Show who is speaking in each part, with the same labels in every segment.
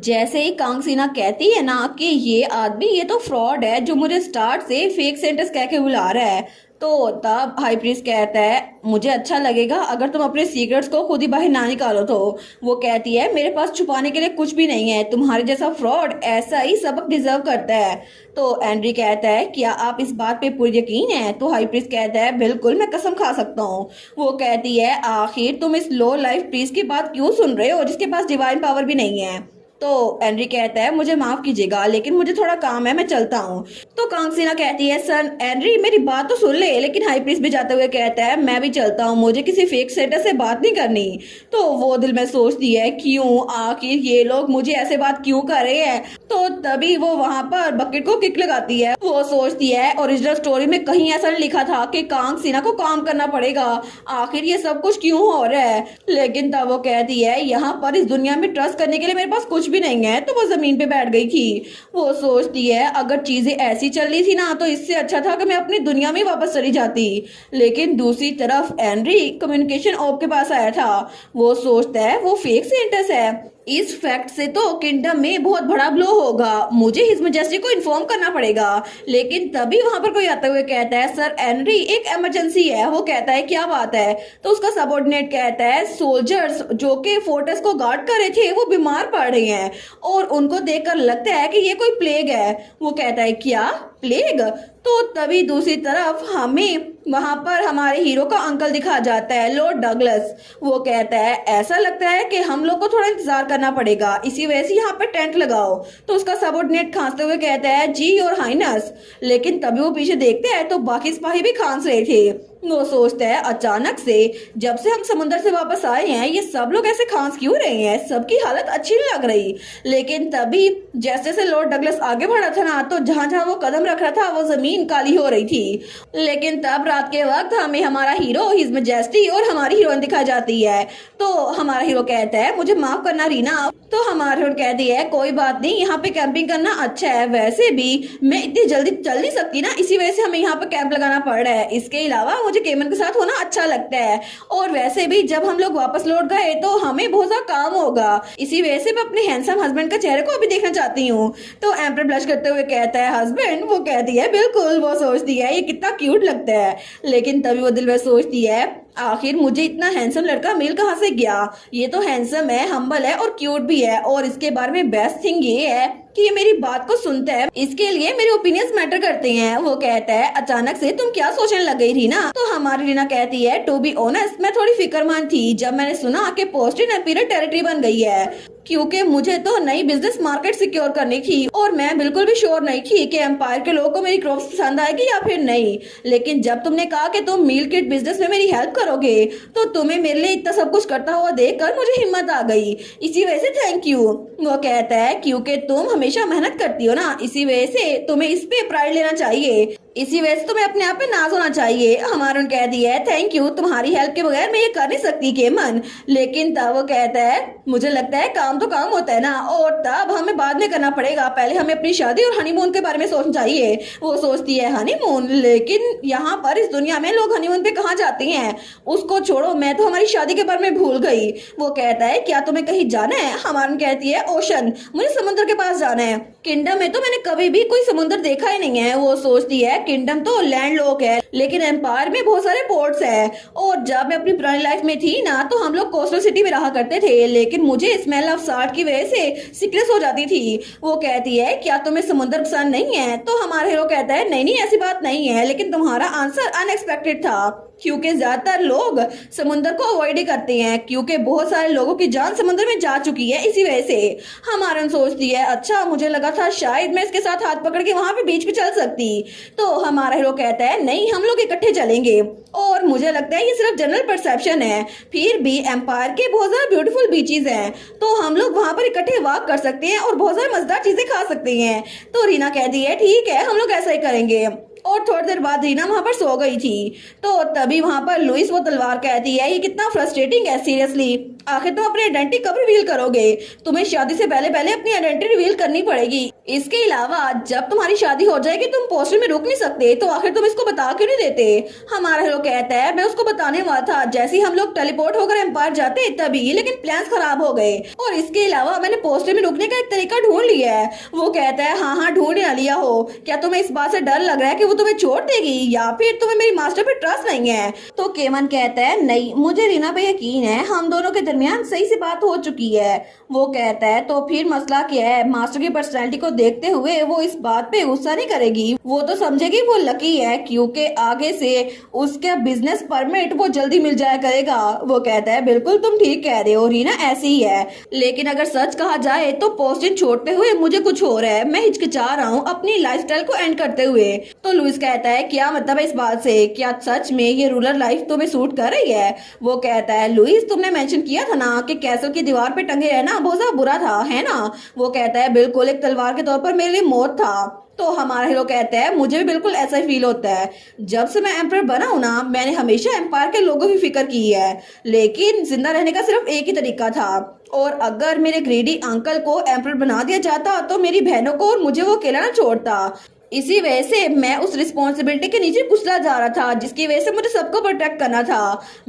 Speaker 1: जैसे ही कांगसीना कहती है ना कि ये तो फ्रॉड है जो मुझे स्टार्ट से फेक सेंटेंस कह के बुला रहा है, तो तब हाई प्रीस्ट कहता है मुझे अच्छा लगेगा अगर तुम अपने सीक्रेट्स को खुद ही बाहर ना निकालो। तो वो कहती है मेरे पास छुपाने के लिए कुछ भी नहीं है, तुम्हारे जैसा फ्रॉड ऐसा ही सबक डिजर्व करता है। तो एंड्री कहता है क्या आप इस बात पे पूरी यकीन है? तो हाई प्रीस्ट कहता है बिल्कुल, मैं कसम खा सकता हूँ। वो कहती है आखिर तुम इस लो लाइफ प्रीस्ट की बात क्यों सुन रहे हो जिसके पास डिवाइन पावर भी नहीं है? तो एंड्री कहता है मुझे माफ कीजिएगा लेकिन मुझे थोड़ा काम है, मैं चलता हूँ। तो कांगसीना कहती है सर एंड्री मेरी बात तो सुन ले, लेकिन हाई प्रीस्ट भी जाते हुए कहता है मैं भी चलता हूँ, मुझे किसी फेक सेटर से बात नहीं करनी। तो वो दिल में सोचती है क्यों आखिर ये लोग मुझे ऐसे बात क्यों कर रहे हैं। तो तभी वो वहां पर बकेट को किक लगाती है। वो सोचती है ओरिजिनल स्टोरी में कहीं ऐसा नहीं लिखा था कि कांगसीना को काम करना पड़ेगा, आखिर ये सब कुछ क्यों हो रहा है। लेकिन तब वो कहती है यहाँ पर इस दुनिया में ट्रस्ट करने के लिए मेरे पास कुछ भी नहीं है। तो वो जमीन पे बैठ गई थी। वो सोचती है अगर चीजें ऐसी चल रही थी ना तो इससे अच्छा था कि मैं अपनी दुनिया में वापस चली जाती। लेकिन दूसरी तरफ एंड्री कम्युनिकेशन ऑफ के पास आया था। वो सोचता है वो फेक सेंटस है, इस फैक्ट से तो किंगडम में बहुत बड़ा ब्लो होगा, मुझे हिज मैजेस्टी को इन्फॉर्म करना पड़ेगा। लेकिन तभी वहां पर कोई आते हुए कहता है सर एनरी एक इमरजेंसी है। वो कहता है क्या बात है? तो उसका सबऑर्डिनेट कहता है सोल्जर्स जो कि फोर्ट्रेस को गार्ड कर रहे थे वो बीमार पड़ रहे हैं और उनको देखकर लगता है कि ये कोई प्लेग है। वो कहता है क्या प्लेग? तो तभी दूसरी तरफ हमें वहां पर हमारे हीरो का अंकल दिखा जाता है, लॉर्ड डगलस। वो कहता है ऐसा लगता है कि हम लोग को थोड़ा इंतजार करना पड़ेगा, इसी वजह से यहाँ पर टेंट लगाओ। तो उसका सबऑर्डिनेट खांसते हुए कहता है जी योर हाइनस। लेकिन तभी वो पीछे देखते हैं तो बाकी सिपाही भी खांस रहे थे। वो सोचता है अचानक से जब से हम समुद्र से वापस आए हैं ये सब लोग ऐसे खांस क्यों रहे हैं, सबकी हालत अच्छी नहीं लग रही। लेकिन तभी जैसे जैसे लॉर्ड डगलस आगे बढ़ा था ना तो जहां जहां वो कदम रख रहा था वो जमीन काली हो रही थी। लेकिन तब रात के वक्त हमें हमारा हीरो हिज मैजेस्टी और हमारी हीरोइन दिखाई जाती है। तो हमारा हीरो कहता है मुझे माफ करना रीना। तो हमारा हीरो कहती है कोई बात नहीं, यहाँ पे कैंपिंग करना अच्छा है, वैसे भी मैं इतनी जल्दी चल नहीं सकती ना, इसी वजह से हमें यहाँ पे कैंप लगाना पड़ रहा है। इसके अलावा मुझे केमन के साथ होना अच्छा लगता है और वैसे भी जब हम लोग वापस लौट गए तो हमें बहुत सा काम होगा, इसी वजह से मैं अपने हैंडसम हस्बैंड का चेहरे को अभी देखना चाहती हूँ। तो एम्पर ब्लश करते हुए कहता है हस्बैंड? वो कहती है बिल्कुल। वो सोचती है ये कितना क्यूट लगता है। लेकिन तभी वो दिल में सोचती है आखिर मुझे इतना हैंडसम लड़का मिल कहाँ से गया, ये तो हैंडसम है, हम्बल है और क्यूट भी है और इसके बारे में बेस्ट थिंग ये है कि ये मेरी बात को सुनता है, इसके लिए मेरे ओपिनियंस मैटर करते हैं। वो कहता है अचानक से तुम क्या सोचने लग गई थी ना? तो हमारी रीना कहती है टू बी ऑनेस्ट मैं थोड़ी फिक्रमंद थी जब मैंने सुना कि पोस्ट इन एम्पीरियल टेरिटरी बन गई है, क्योंकि मुझे तो नई बिजनेस मार्केट सिक्योर करनी थी और मैं बिल्कुल भी श्योर नहीं थी कि एम्पायर के लोगों को मेरी क्रॉप्स पसंद आएगी या फिर नहीं। लेकिन जब तुमने कहा कि तुम मील किट बिजनेस में मेरी हेल्प करोगे तो तुम्हें मेरे लिए इतना सब कुछ करता हुआ देखकर मुझे हिम्मत आ गई, इसी वजह से थैंक यू। वो कहता है क्योंकि तुम हमेशा मेहनत करती हो ना, इसी वजह से तुम्हें इस पे प्राइड लेना चाहिए, इसी वजह से तुम्हें अपने आप पे नाज होना चाहिए। हमारा कहती है थैंक यू, तुम्हारी हेल्प के बगैर मैं ये कर नहीं सकती केमन। लेकिन तब वो कहता है मुझे लगता है काम तो काम होता है ना और तब हमें बाद में करना पड़ेगा, पहले हमें अपनी शादी और हनीमून के बारे में सोचना चाहिए। वो सोचती है हनीमून? लेकिन यहाँ पर इस दुनिया में लोग हनीमून पे कहाँ जाते हैं, उसको छोड़ो, मैं तो हमारी शादी के बारे में भूल गई। वो कहता है क्या तुम्हें कहीं जाना है? हमारा कहती है ओशन, मुझे समुद्र के पास जाना है। किंगडम में तो मैंने कभी भी कोई समुद्र देखा ही नहीं है। वो सोचती है किंगडम तो लैंड लॉक है लेकिन एम्पायर में बहुत सारे पोर्ट्स है और जब मैं अपनी पुरानी लाइफ में थी ना तो हम लोग कोस्टल सिटी में रहा करते थे, लेकिन मुझे स्मेल ऑफ साल्ट की वजह से सिकनेस हो जाती थी। वो कहती है क्या तुम्हें समुद्र पसंद नहीं है? तो हमारा हीरो कहता है नहीं नहीं ऐसी बात नहीं है, लेकिन तुम्हारा आंसर अनएक्सपेक्टेड था क्योंकि ज्यादातर लोग समुद्र को अवॉइड ही करते हैं क्योंकि बहुत सारे लोगों की जान समुद्र में जा चुकी है, इसी वजह से। हमारन सोचती है अच्छा मुझे लगा था शायद मैं इसके साथ हाथ पकड़ के वहां पे बीच पे चल सकती। तो हमारा हीरो कहता है नहीं हम लोग इकट्ठे चलेंगे और मुझे लगता है ये सिर्फ जनरल परसेप्शन है, फिर भी एम्पायर के बहुत सारे ब्यूटीफुल बीचेस हैं तो हम लोग वहां पर इकट्ठे वॉक कर सकते हैं और बहुत सारी मजेदार चीजें खा सकते हैं। तो रीना कहती है ठीक है हम लोग ऐसा ही करेंगे। और थोड़ी देर बाद रीना वहां पर सो गई थी। तो तभी वहां पर लुइस वो तलवार कहती है, ये कितना फ्रस्ट्रेटिंग है सीरियसली, आखिर तुम अपनी आइडेंटिटी कब रिवील करोगे? तुम्हें शादी से पहले पहले अपनी आइडेंटिटी रिवील करनी पड़ेगी। इसके अलावा जब तुम्हारी शादी हो जाएगी तुम पोस्टर में रुक नहीं सकते, तो आखिर तुम इसको बता क्यों नहीं देते? हमारा हीरो कहता है, मैं उसको बताने वाला था जैसे ही हम लोग टेलीपोर्ट होकर एम्पायर जाते तभी, लेकिन प्लान्स खराब हो गए, और इसके अलावा मैंने पोस्टर में रुकने का एक तरीका ढूंढ लिया है। वो कहता है, हाँ हाँ ढूंढ ना लिया हो, क्या तुम्हें इस बात से डर लग रहा है कि वो तुम्हें छोड़ देगी, या फिर तुम्हें मेरी मास्टर पे ट्रस्ट नहीं है? तो केमन कहता है, नहीं मुझे रीना पे यकीन है, हम दोनों के दरमियान सही से बात हो चुकी है। वो कहता है, तो फिर मसला क्या है? मास्टर की पर्सनैलिटी को देखते हुए वो इस बात पे गुस्सा नहीं करेगी, वो तो समझेगी वो लकी है क्योंकि आगे से उसका बिजनेस परमिट वो जल्दी मिल जाया करेगा। वो कहता है, बिल्कुल तुम ठीक कह रहे हो रीना, ऐसी ही है, लेकिन अगर सच कहा जाए तो पोस्टिंग छोड़ते हुए मुझे कुछ हो रहा है, मैं हिचकिचा रहा हूँ अपनी लाइफस्टाइल को एंड करते हुए। तो लुइस कहता है, क्या मतलब है इस बात से? क्या सच में ये रूरल लाइफ तुम्हें सूट कर रही है? वो कहता है, लुइस तुमने मेंशन किया था ना कि कैसल की दीवार पे टंगे रहना बहुत ज्यादा बुरा था, है ना? वो कहता है, बिल्कुल, एक तलवार के तौर पर मेरे लिए मौत था। तो हमारा हीरो कहता है, मुझे भी बिल्कुल ऐसा ही फील होता है। जब से मैं एम्पायर बना हूं ना, मैंने हमेशा एम्पायर के लोगों की फिक्र की है, लेकिन जिंदा रहने का सिर्फ एक ही तरीका था, और अगर मेरे ग्रेडी अंकल को एम्पायर बना दिया जाता तो मेरी बहनों को और मुझे वो अकेला ना छोड़ता। इसी वजह से मैं उस रिस्पॉन्सिबिलिटी के नीचे कुचला जा रहा था जिसकी वजह से मुझे सबको प्रोटेक्ट करना था।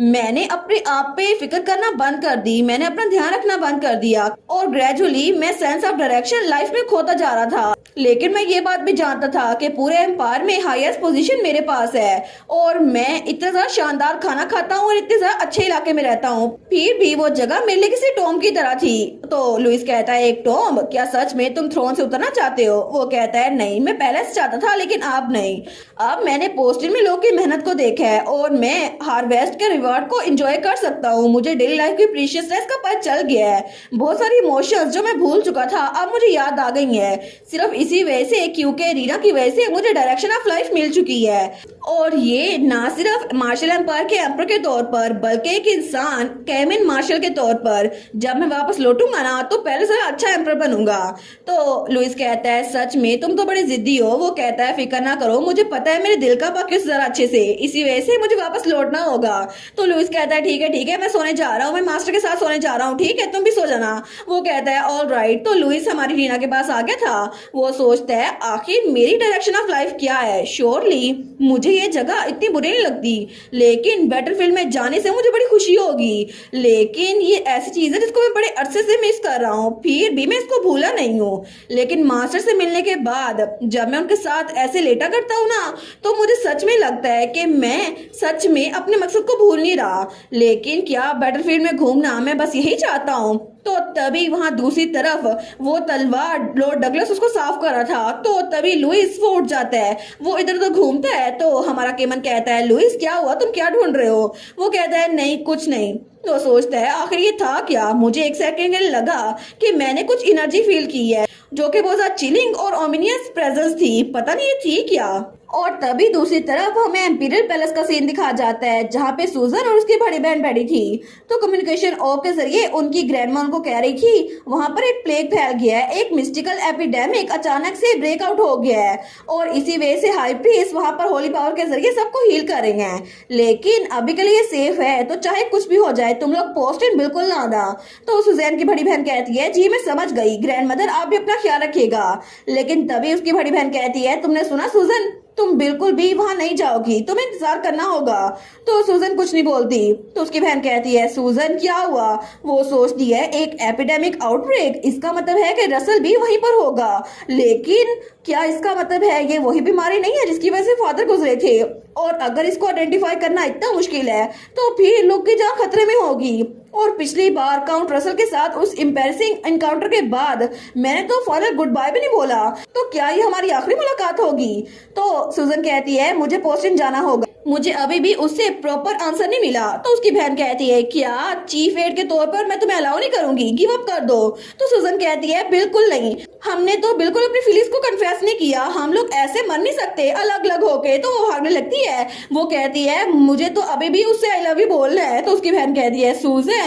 Speaker 1: मैंने अपने आप पे फिक्र करना बंद कर दी, मैंने अपना ध्यान रखना बंद कर दिया, और ग्रेजुअली मैं सेंस ऑफ डायरेक्शन लाइफ में खोता जा रहा था। लेकिन मैं ये बात भी जानता था कि पूरे एम्पायर में हाईएस्ट पोजीशन मेरे पास है, और मैं इतना ज्यादा शानदार खाना खाता हूँ और इतने ज्यादा अच्छे इलाके में रहता हूँ, फिर भी वो जगह मेरे लिए किसी टॉम की तरह थी। तो लुइस कहता है, एक टॉम? क्या सच में तुम थ्रोन से उतरना चाहते हो? वो कहता है, नहीं, मैं पहले चाहता था लेकिन अब नहीं। अब मैंने पोस्टिंग में लोगों की मेहनत को देखा है और मैं हार्वेस्ट के रिवार्ड को एंजॉय कर सकता हूँ। मुझे डेली लाइफ की प्रीशियसनेस का पता चल गया है। बहुत सारी इमोशंस जो मैं भूल चुका था अब मुझे याद आ गई है, सिर्फ इसी वजह से क्योंकि रीना की वजह से मुझे डायरेक्शन ऑफ लाइफ मिल चुकी है। और ये ना सिर्फ मार्शल एम्पायर के एम्पर के तौर पर बल्कि एक इंसान कैमिन मार्शल के तौर पर। जब मैं वापस लौटूंगा ना तो पहले से अच्छा एम्पर बनूंगा। तो लुइस कहता है, सच में तुम तो बड़े जिद्दी हो। वो कहता है, फिक्र ना करो, मुझे पता है मेरे दिल का बाकी जरा अच्छे से, इसी वजह से मुझे वापस लौटना होगा। तो लुइस कहता है, ठीक है ठीक है, मैं सोने जा रहा हूँ, मैं मास्टर के साथ सोने जा रहा हूँ, ठीक है तुम भी सो जाना। वो कहता है, ऑल राइट। तो लुइस हमारी रीना के पास आ गया था। वो सोचता है, आखिर मेरी डायरेक्शन ऑफ लाइफ क्या है? श्योरली मुझे ये जगह इतनी बुरी नहीं लगती, लेकिन बैटलफील्ड में जाने से मुझे बड़ी खुशी होगी। लेकिन ये ऐसी चीज है जिसको मैं बड़े अरसे से मिस कर रहा हूँ, फिर भी मैं इसको भूला नहीं हूँ। लेकिन मास्टर से मिलने के बाद जब मैं उनके साथ ऐसे लेटा करता हूँ ना, तो मुझे सच में लगता है कि मैं सच में अपने मकसद को भूल नहीं रहा। लेकिन क्या बैटलफील्ड में घूमना मैं बस यही चाहता हूँ? तो तभी वहां दूसरी तरफ वो तलवार लॉर्ड डगलस उसको साफ कर रहा था। तो तभी लुइस वो उठ जाता है, वो इधर उधर घूमता है। तो हमारा केमन कहता है, लुइस क्या हुआ, तुम क्या ढूंढ रहे हो? वो कहता है, नहीं कुछ नहीं। तो सोचता है, आखिर ये था क्या? मुझे एक सेकंड के लिए लगा कि मैंने कुछ एनर्जी फील की है जो कि बहुत ज्यादा चिलिंग और ओमिनियस प्रेजेंस थी, पता नहीं ये थी क्या। और तभी दूसरी तरफ हमें एम्पीरियल पैलेस का सीन दिखाया जाता है जहाँ पे सूजन और उसकी बड़ी बहन बैठी थी। तो कम्युनिकेशन ऑफ के जरिए उनकी ग्रैंडमा उनको कह रही थी वहां पर एक प्लेग फैल गया है, एक मिस्टिकल एपिडेमिक अचानक से ब्रेकआउट हो गया है, और इसी वजह से हाई प्रीस्ट वहां पर होली पावर के जरिए सबको हील कर रहे हैं। लेकिन अभी के लिए सेफ है, तो चाहे कुछ भी हो जाए तुम लोग पोस्टिंग बिल्कुल ना आना। तो सुजैन की बड़ी बहन कहती है, जी मैं समझ गई ग्रैंड मदर, आप भी अपना ख्याल रखिएगा। लेकिन तभी उसकी बड़ी बहन कहती है, तुमने सुना सुजन, तुम बिल्कुल भी वहां नहीं जाओगी, तुम्हें इंतजार करना होगा। तो सूजन कुछ नहीं बोलती। तो उसकी बहन कहती है, सूजन क्या हुआ? वो सोचती है, एक एपिडेमिक आउटब्रेक, इसका मतलब है कि रसल भी वहीं पर होगा। लेकिन क्या इसका मतलब है ये वही बीमारी नहीं है जिसकी वजह से फादर गुजरे थे? और अगर इसको आइडेंटिफाई करना इतना मुश्किल है तो फिर लोग की जान खतरे में होगी। और पिछली बार काउंट रसल के साथ उस एम्बैरेसिंग एनकाउंटर के बाद मैंने तो फाइनल गुड बाय भी नहीं बोला, तो क्या ये हमारी आखिरी मुलाकात होगी? तो सूजन कहती है, मुझे पोस्टिंग जाना होगा, मुझे अभी भी उससे प्रॉपर आंसर नहीं मिला। तो उसकी बहन कहती है, क्या चीफ एड के तौर पर मैं तुम्हें अलाउ नहीं करूंगी, गिव अप कर दो। तो सूजन कहती है, बिल्कुल नहीं, हमने तो बिल्कुल अपनी फीलिंग्स को कन्फेस नहीं किया, हम लोग ऐसे मर नहीं सकते अलग अलग होके। तो वो भागने लगती है। वो कहती है, मुझे तो अभी भी उससे आई लव यू बोलना है। तो उसकी बहन कहती है, सूजन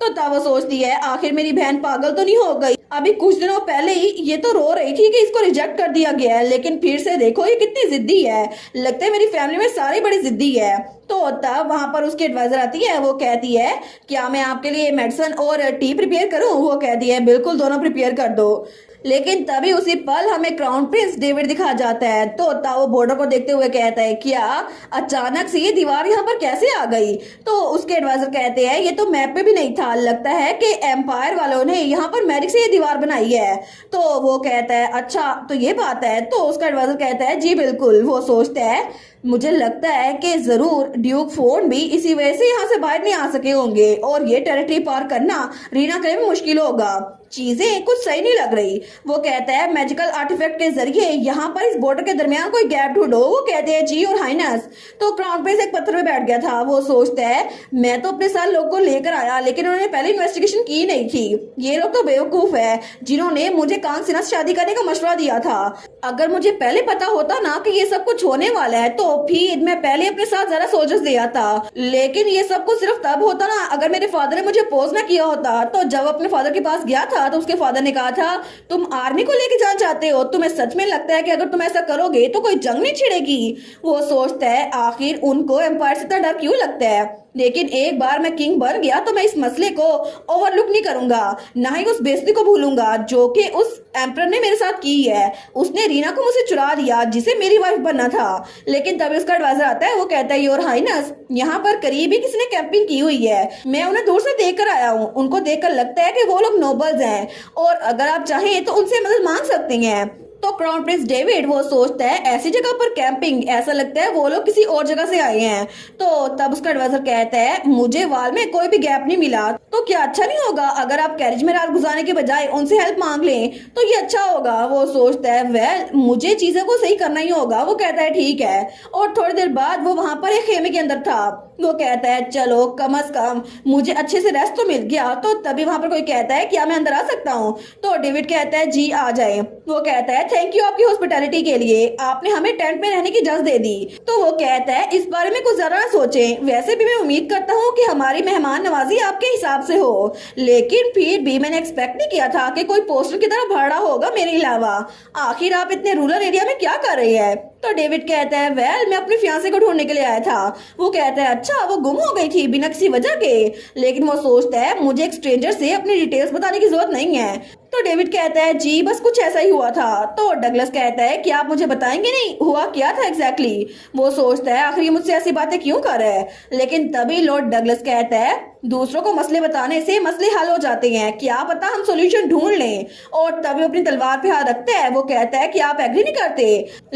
Speaker 1: तो तब वो सोचती है आखिर मेरी बहन पागल तो नहीं हो गई। अभी कुछ दिनों पहले ही ये तो रो रही थी कि इसको रिजेक्ट कर दिया गया है, लेकिन फिर से देखो ये कितनी जिद्दी है। लगता है मेरी फैमिली में सारी बड़ी जिद्दी है। तो तब वहां पर उसकी एडवाइजर आती है, वो कहती है क्या मैं आपके लिए मेडिसिन और टी प्रिपेयर करूं? वो कहती है बिल्कुल, दोनों प्रिपेयर कर दो। लेकिन तभी उसी पल हमें क्राउन प्रिंस डेविड दिखा जाता है। तो वो बॉर्डर को देखते हुए कहता है क्या अचानक से ये दीवार यहाँ पर कैसे आ गई? तो उसके एडवाइजर कहते हैं ये तो मैप पे भी नहीं था, लगता है कि एम्पायर वालों ने यहाँ पर मैजिक से ये दीवार बनाई है। तो वो कहता है अच्छा तो ये बात है। तो उसका एडवाइजर कहता है जी बिल्कुल। वो सोचता है मुझे लगता है कि जरूर ड्यूक फोन भी इसी वजह से यहाँ से बाहर नहीं आ सके होंगे और ये टेरिटरी पार करना रीना के लिए भी मुश्किल होगा। चीजें कुछ सही नहीं लग रही। वो कहता है मैजिकल आर्टिफैक्ट के जरिए यहाँ पर इस बॉर्डर के दरमियान कोई गैप ढूंढो। वो कहते हैं जी और हाइनस। तो क्राउन प्रिंस एक पत्थर पे बैठ गया था। वो सोचता है मैं तो अपने साथ लोग को लेकर आया, लेकिन उन्होंने पहले इन्वेस्टिगेशन की नहीं थी। ये लोग तो बेवकूफ है जिन्होंने मुझे कांग सिन्हा से शादी करने का मशवरा दिया था। अगर मुझे पहले पता होता ना कि ये सब कुछ होने वाला है तो फिर मैं पहले अपने साथ जरा सोल्जर्स दे आता। लेकिन ये सब कुछ सिर्फ तब होता ना अगर मेरे फादर ने मुझे पोज ना किया होता। तो जब अपने फादर के पास गया था तो उसके फादर ने कहा था तुम आर्मी को लेके जाना चाहते हो, तुम्हें सच में लगता है कि अगर तुम ऐसा करोगे तो कोई जंग नहीं छिड़ेगी? वो सोचता है आखिर उनको एम्पायर से इतना डर क्यों लगता है। लेकिन एक बार मैं किंग बन गया तो मैं इस मसले को ओवरलुक नहीं करूंगा, ना ही उस बेइज्जती को भूलूंगा जो कि उस एम्परर ने मेरे साथ की है। उसने रीना को मुझसे चुरा दिया जिसे मेरी वाइफ बनना था। लेकिन तभी उसका एडवाइजर आता है। वो कहता है योर हाइनस यहाँ पर करीब ही किसी ने कैंपिंग की हुई है, मैं उन्हें दूर से देख कर आया हूँ। उनको देखकर लगता है कि वो लोग नोबल्स हैं और अगर आप चाहें तो उनसे मदद मांग सकते हैं। तो क्राउन प्रिंस डेविड वो सोचता है ऐसी जगह पर कैंपिंग, ऐसा लगता है वो लोग किसी और जगह से आए हैं। तो तब उसका एडवाइजर कहता है मुझे वाल में कोई भी गैप नहीं मिला, तो क्या अच्छा नहीं होगा अगर आप कैरेज में रात गुजारने के बजाय उनसे हेल्प मांग लें तो ये अच्छा होगा। वो सोचता है वेल मुझे चीजों को सही करना ही होगा। वो कहता है ठीक है। और थोड़ी देर बाद वो वहां पर एक खेमे के अंदर था। वो कहता है चलो कम से कम मुझे अच्छे से रेस्ट तो मिल गया। तो तभी वहां पर कोई कहता है क्या मैं अंदर आ सकता हूँ? तो डेविड कहता है जी आ जाए। वो कहता है थैंक यू आपकी हॉस्पिटैलिटी के लिए, आपने हमें टेंट में रहने की इजाजत दे दी। तो वो कहता है इस बारे में कुछ जरा ना सोचें, वैसे भी मैं उम्मीद करता हूँ कि हमारी मेहमान नवाजी आपके हिसाब से हो, लेकिन फिर भी मैंने एक्सपेक्ट नहीं किया था कि कोई पोस्टर की तरह भर रहा होगा मेरे अलावा। आखिर आप इतने रूरल एरिया में क्या कर रही है? तो डेविड कहता है वेल मैं अपनी फियांसे को ढूंढने के लिए आया था। वो कहता है अच्छा वो गुम हो गई थी बिना किसी वजह के? लेकिन वो सोचता है मुझे एक स्ट्रेंजर से अपनी डिटेल्स बताने की जरूरत नहीं है। तो डेविड कहता है जी बस कुछ ऐसा ही हुआ था। तो डगलस कहता है कि आप मुझे बताएंगे नहीं हुआ क्या था एग्जैक्टली? वो सोचता है आखिर ये मुझसे ऐसी बातें क्यों कर रहा है। लेकिन तभी लॉर्ड डगलस कहता है दूसरों को मसले बताने से मसले हल हो जाते हैं, क्या पता हम सॉल्यूशन ढूंढ लें। और तभी अपनी तलवार पे हाथ रखता है। वो कहता है कि आप एग्री नहीं करते।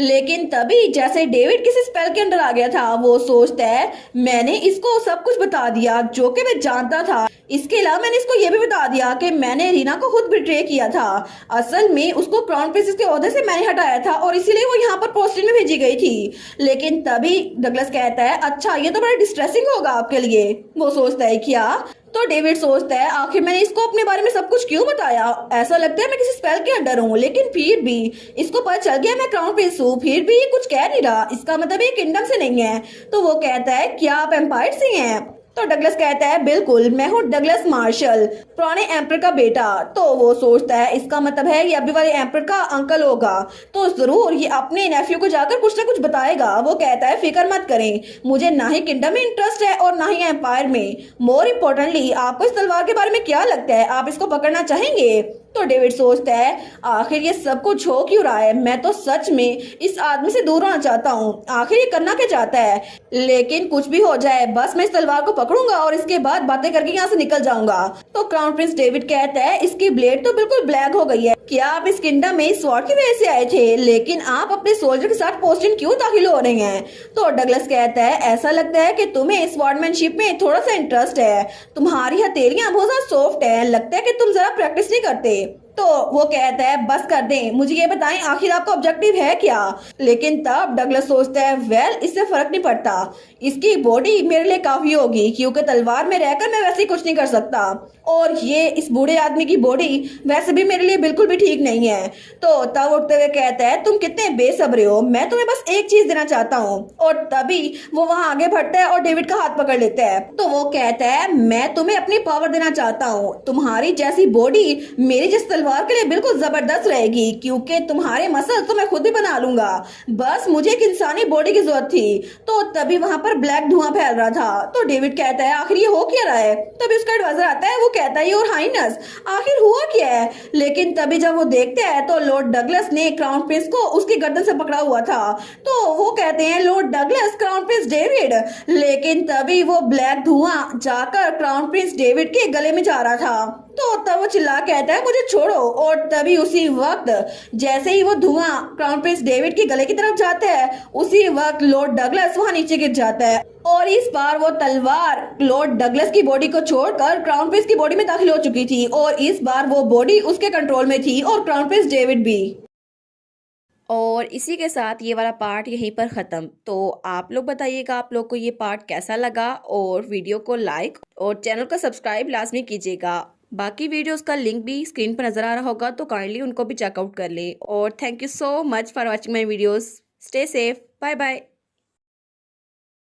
Speaker 1: लेकिन तभी जैसे डेविड किसी स्पेल के अंदर आ गया था, वो सोचता है मैंने इसको सब कुछ बता दिया जो कि मैं जानता था। इसके अलावा मैंने इसको ये भी बता दिया कि मैंने रीना को खुद बिट्रे किया था। असल में उसको क्राउन प्रिंसेस के ओहदे से मैंने हटाया था और इसीलिए वो यहाँ पर पोस्टिंग में भेजी गई थी। लेकिन तभी डगलस कहता है अच्छा ये तो बड़ा डिस्ट्रेसिंग होगा आपके लिए। वो सोचता है क्या? तो डेविड सोचता है आखिर मैंने इसको अपने बारे में सब कुछ क्यों बताया? ऐसा लगता है मैं किसी स्पेल के अंडर हूँ, लेकिन फिर भी इसको पता चल गया मैं क्राउन प्रिंस हूँ, फिर भी ये कुछ कह नहीं रहा। इसका मतलब ये किंगडम से नहीं है। तो वो कहता है क्या आप एम्पायर से हैं? तो डगलस कहता है बिल्कुल मैं हूँ डगलस मार्शल, पुराने एम्पर का बेटा। तो वो सोचता है इसका मतलब है ये अभी वाले एम्पर का अंकल होगा, तो जरूर ये अपने नेफ्यू को जाकर कुछ ना कुछ बताएगा। वो कहता है फिक्र मत करें, मुझे ना ही किंगडम में इंटरेस्ट है और ना ही एम्पायर में। मोर इम्पोर्टेंटली आपको इस तलवार के बारे में क्या लगता है? आप इसको पकड़ना चाहेंगे? तो डेविड सोचता है आखिर ये सब कुछ हो क्यों रहा है? मैं तो सच में इस आदमी से दूर होना चाहता हूँ। आखिर ये करना क्या चाहता है? लेकिन कुछ भी हो जाए बस मैं इस तलवार को पकड़ूंगा और इसके बाद बातें करके यहाँ से निकल जाऊंगा। तो क्राउन प्रिंस डेविड कहता है इसकी ब्लेड तो बिल्कुल ब्लैक हो गई है, क्या आप इस किंगडम में स्वॉर्ड की वजह से आए थे? लेकिन आप अपने सोल्जर के साथ पोस्टिंग क्यों दाखिल हो रहे हैं? तो डगलस कहता है ऐसा लगता है कि तुम्हें स्वॉर्डमैनशिप में थोड़ा सा इंटरेस्ट है, तुम्हारी हथेलियां बहुत ज्यादा सॉफ्ट है, लगता है कि तुम जरा प्रैक्टिस नहीं करते। तो वो कहता है बस कर दें, मुझे ये बताएं आखिर आपका ऑब्जेक्टिव है क्या। लेकिन तब डगलस सोचता है वेल इससे फर्क नहीं पड़ता, इसकी बॉडी मेरे लिए काफी होगी क्योंकि तलवार में रहकर मैं वैसे ही कुछ नहीं कर सकता, और ये इस बूढ़े आदमी की बॉडी वैसे भी मेरे लिए बिल्कुल भी ठीक नहीं है। तो तब उठते हुए कहता है तुम कितने बेसब्रे हो, मैं तुम्हें बस एक चीज देना चाहता हूँ। और तभी वो वहां आगे बढ़ता है और डेविड का हाथ पकड़ लेता है। तो वो कहता है मैं तुम्हें अपनी पावर देना चाहता हूँ, तुम्हारी जैसी बॉडी मेरी जिस तलवार के लिए बिल्कुल जबरदस्त रहेगी क्योंकि तुम्हारे मसल तो मैं खुद ही बना लूंगा, बस मुझे एक इंसानी बॉडी की जरूरत थी। तो तभी वहां पर ब्लैक धुआं फैल रहा था। तो डेविड कहता है आखिर ये हो क्या रहा है। तभी उसका एडवाइजर आता है, वो कहता है योर हाइनेस आखिर हुआ क्या है। लेकिन तभी जब वो देखते हैं तो लॉर्ड डगलस ने क्राउन प्रिंस को उसकी गर्दन से पकड़ा हुआ था। तो वो कहते हैं Lord Douglas crown Prince David. लेकिन तभी वो ब्लैक धुआं जाकर क्राउन प्रिंस डेविड के गले में जा रहा था। तो तब वो चिल्ला कहता है मुझे छोड़ो। और तभी उसी वक्त जैसे ही वो धुआं क्राउन प्रिंस डेविड के गले की तरफ जाता है उसी वक्त लॉर्ड डगलस वहां नीचे गिर जाता है, और इस बार वो तलवार लॉर्ड डगलस की बॉडी को छोड़कर क्राउन प्रिंस की बॉडी में दाखिल हो चुकी थी, और इस बार वो बॉडी उसके कंट्रोल में थी और क्राउन प्रिंस डेविड भी। और इसी के साथ ये वाला पार्ट यहीं पर ख़त्म। तो आप लोग बताइएगा आप लोग को ये पार्ट कैसा लगा, और वीडियो को लाइक और चैनल को सब्सक्राइब लाजमी कीजिएगा। बाकी वीडियोस का लिंक भी स्क्रीन पर नज़र आ रहा होगा, तो काइंडली उनको भी चेकआउट कर लें। और thank you so much for watching my videos. Stay safe, bye bye.